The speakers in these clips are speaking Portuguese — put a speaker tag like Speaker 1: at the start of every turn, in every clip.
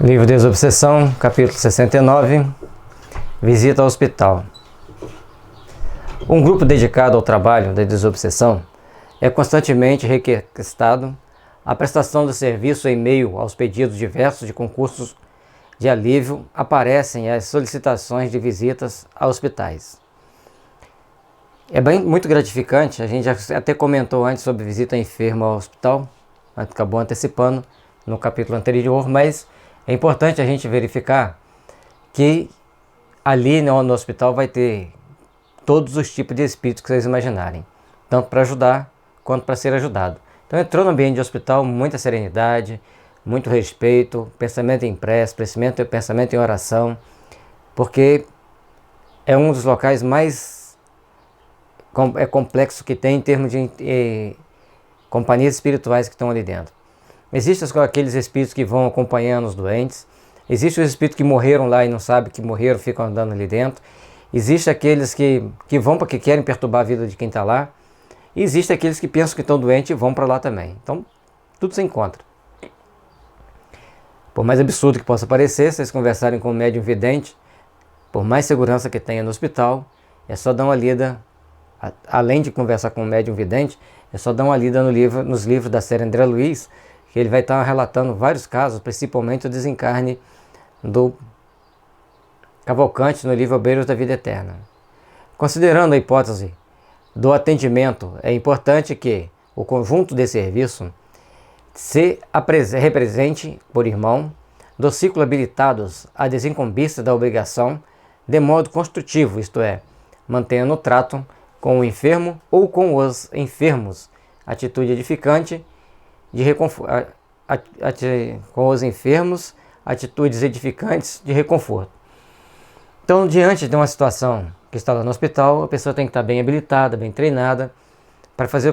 Speaker 1: Livro Desobsessão, capítulo 69, Visita ao Hospital. Um grupo dedicado ao trabalho da desobsessão é constantemente requisitado a prestação de serviço em meio aos pedidos diversos de concursos de alívio. Aparecem as solicitações de visitas a hospitais. É muito gratificante, a gente já até comentou antes sobre visita enferma ao hospital, acabou antecipando no capítulo anterior, mas é importante a gente verificar que ali no hospital vai ter todos os tipos de espíritos que vocês imaginarem, tanto para ajudar quanto para ser ajudado. Então entrou no ambiente de hospital, muita serenidade, muito respeito, pensamento em prece, pensamento em oração, porque é um dos locais mais complexo que tem em termos de companhias espirituais que estão ali dentro. Existem aqueles espíritos que vão acompanhando os doentes, existem os espíritos que morreram lá e não sabem que morreram, ficam andando ali dentro, existem aqueles que vão porque querem perturbar a vida de quem está lá, e existem aqueles que pensam que estão doentes e vão para lá também. Então, tudo se encontra. Por mais absurdo que possa parecer, se vocês conversarem com um médium vidente, por mais segurança que tenha no hospital, é só dar uma lida, além de conversar com um médium vidente, é só dar uma lida nos livros da série André Luiz, que ele vai estar relatando vários casos, principalmente o desencarne do Cavalcante no livro Obreiros da Vida Eterna. Considerando a hipótese do atendimento, é importante que o conjunto de serviço se represente por irmão do ciclo habilitados a desincumbir-se da obrigação de modo construtivo, isto é, mantendo o trato com o enfermo ou com os enfermos, atitude edificante de com os enfermos, atitudes edificantes de reconforto. Então, diante de uma situação que está lá no hospital, a pessoa tem que estar bem habilitada, bem treinada, para fazer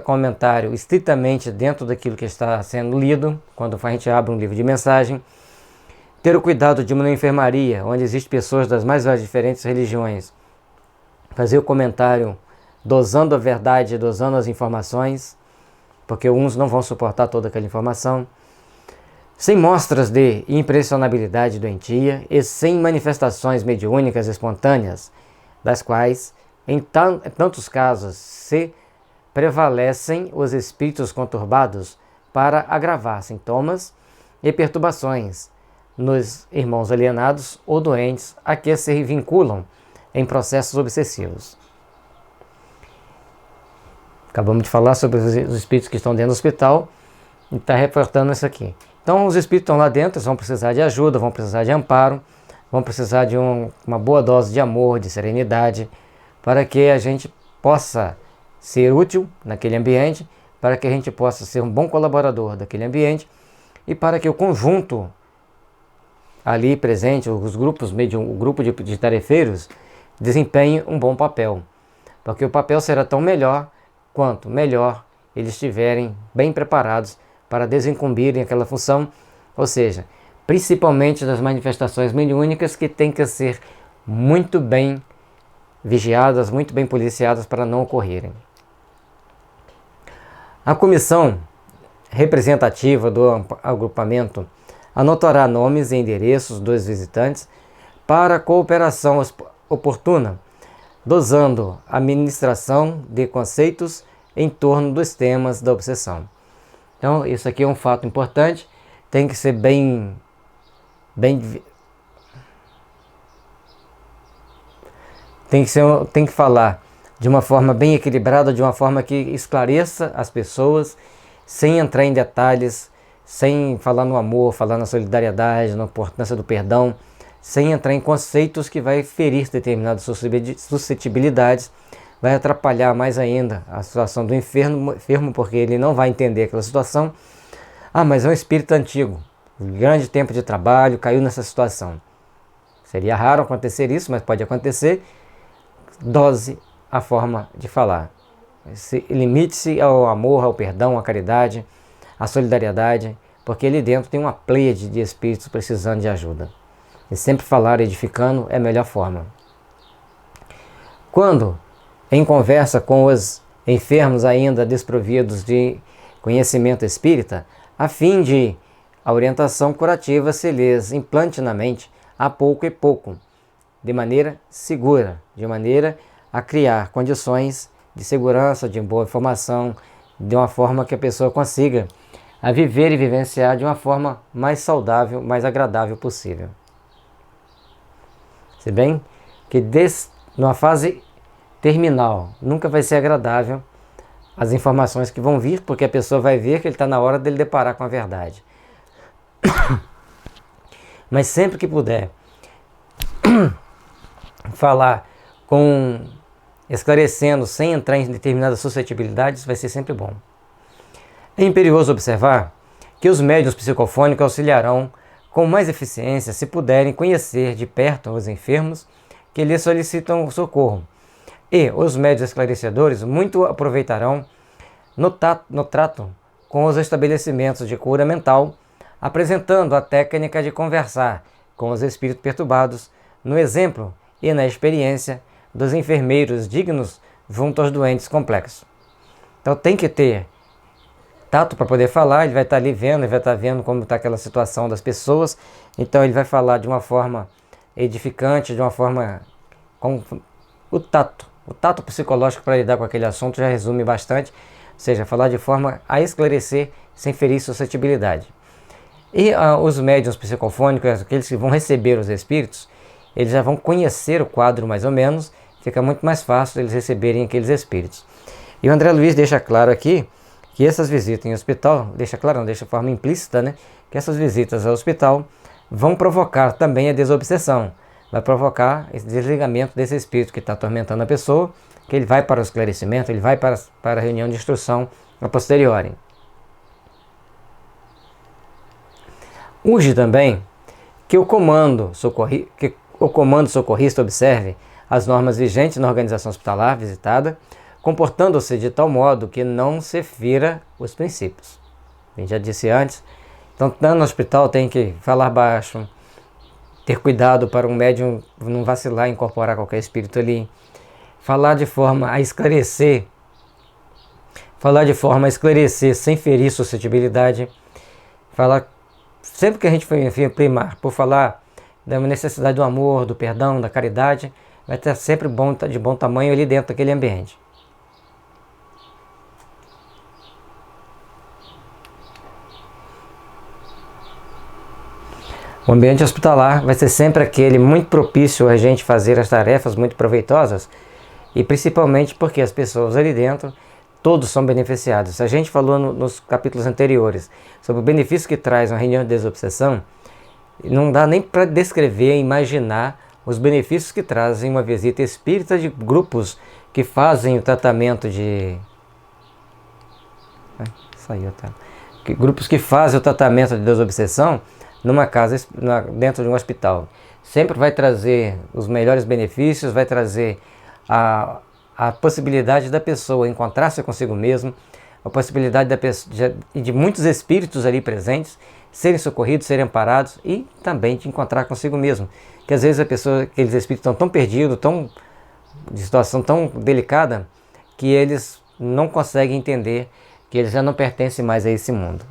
Speaker 1: comentário estritamente dentro daquilo que está sendo lido, quando a gente abre um livro de mensagem, ter o cuidado de uma enfermaria, onde existem pessoas das mais diferentes religiões, fazer o comentário dosando a verdade, dosando as informações, porque uns não vão suportar toda aquela informação, sem mostras de impressionabilidade doentia e sem manifestações mediúnicas espontâneas, das quais, em tantos casos, se prevalecem os espíritos conturbados para agravar sintomas e perturbações nos irmãos alienados ou doentes a que se vinculam em processos obsessivos. Acabamos de falar sobre os espíritos que estão dentro do hospital e está reportando isso aqui. Então os espíritos estão lá dentro, eles vão precisar de ajuda, vão precisar de amparo, vão precisar de uma boa dose de amor, de serenidade, para que a gente possa ser útil naquele ambiente, para que a gente possa ser um bom colaborador daquele ambiente e para que o conjunto ali presente, os grupos, o grupo de tarefeiros, desempenhe um bom papel, porque o papel será tão melhor quanto melhor eles estiverem bem preparados para desincumbirem aquela função, ou seja, principalmente das manifestações mediúnicas que têm que ser muito bem vigiadas, muito bem policiadas para não ocorrerem. A comissão representativa do agrupamento anotará nomes e endereços dos visitantes para a cooperação oportuna, dosando a ministração de conceitos em torno dos temas da obsessão. Então, isso aqui é um fato importante, tem que ser tem que falar de uma forma bem equilibrada, de uma forma que esclareça as pessoas, sem entrar em detalhes, sem falar no amor, falar na solidariedade, na importância do perdão, sem entrar em conceitos que vai ferir determinadas suscetibilidades, vai atrapalhar mais ainda a situação do enfermo, porque ele não vai entender aquela situação. Ah, mas é um espírito antigo, grande tempo de trabalho, caiu nessa situação. Seria raro acontecer isso, mas pode acontecer. Dose a forma de falar. Limite-se ao amor, ao perdão, à caridade, à solidariedade, porque ali dentro tem uma pleiade de espíritos precisando de ajuda. E sempre falar edificando é a melhor forma. Quando, em conversa com os enfermos ainda desprovidos de conhecimento espírita, a fim de a orientação curativa se lhes implante na mente a pouco e pouco, de maneira segura, de maneira a criar condições de segurança, de boa informação, de uma forma que a pessoa consiga a viver e vivenciar de uma forma mais saudável, mais agradável possível. Se bem que numa fase terminal nunca vai ser agradável as informações que vão vir, porque a pessoa vai ver que ele está na hora dele deparar com a verdade. Mas sempre que puder falar esclarecendo, sem entrar em determinadas suscetibilidades, vai ser sempre bom. É imperioso observar que os médiuns psicofônicos auxiliarão com mais eficiência se puderem conhecer de perto os enfermos que lhes solicitam socorro. E os médiuns esclarecedores muito aproveitarão no trato com os estabelecimentos de cura mental, apresentando a técnica de conversar com os espíritos perturbados, no exemplo e na experiência dos enfermeiros dignos junto aos doentes complexos. Então tem que ter tato para poder falar, ele vai estar ali vendo, ele vai estar vendo como está aquela situação das pessoas, então ele vai falar de uma forma edificante, de uma forma com o tato psicológico para lidar com aquele assunto já resume bastante, ou seja, falar de forma a esclarecer sem ferir suscetibilidade. E os médiuns psicofônicos, aqueles que vão receber os espíritos, eles já vão conhecer o quadro mais ou menos, fica muito mais fácil eles receberem aqueles espíritos. E o André Luiz deixa claro aqui que essas visitas em hospital, deixa de forma implícita, né, que essas visitas ao hospital vão provocar também a desobsessão, vai provocar esse desligamento desse espírito que está atormentando a pessoa, que ele vai para o esclarecimento, ele vai para a reunião de instrução a posteriori. Urge também que o comando socorrista observe as normas vigentes na organização hospitalar visitada, comportando-se de tal modo que não se fira os princípios. A gente já disse antes, então estando no hospital tem que falar baixo, ter cuidado para um médium não vacilar e incorporar qualquer espírito ali, falar de forma a esclarecer sem ferir suscetibilidade, falar sempre que a gente for primar por falar da necessidade do amor, do perdão, da caridade, vai estar sempre de bom tamanho ali dentro daquele ambiente. O ambiente hospitalar vai ser sempre aquele muito propício a gente fazer as tarefas muito proveitosas, e principalmente porque as pessoas ali dentro, todos são beneficiados. A gente falou nos capítulos anteriores sobre o benefício que traz uma reunião de desobsessão, não dá nem para descrever e imaginar os benefícios que trazem uma visita espírita de grupos que fazem o tratamento de... Grupos que fazem o tratamento de desobsessão numa casa, dentro de um hospital. Sempre vai trazer os melhores benefícios, vai trazer a possibilidade da pessoa encontrar-se consigo mesmo, a possibilidade de muitos espíritos ali presentes serem socorridos, serem amparados e também de encontrar consigo mesmo. Que às vezes aqueles espíritos estão tão perdidos, de situação tão delicada, que eles não conseguem entender que eles já não pertencem mais a esse mundo.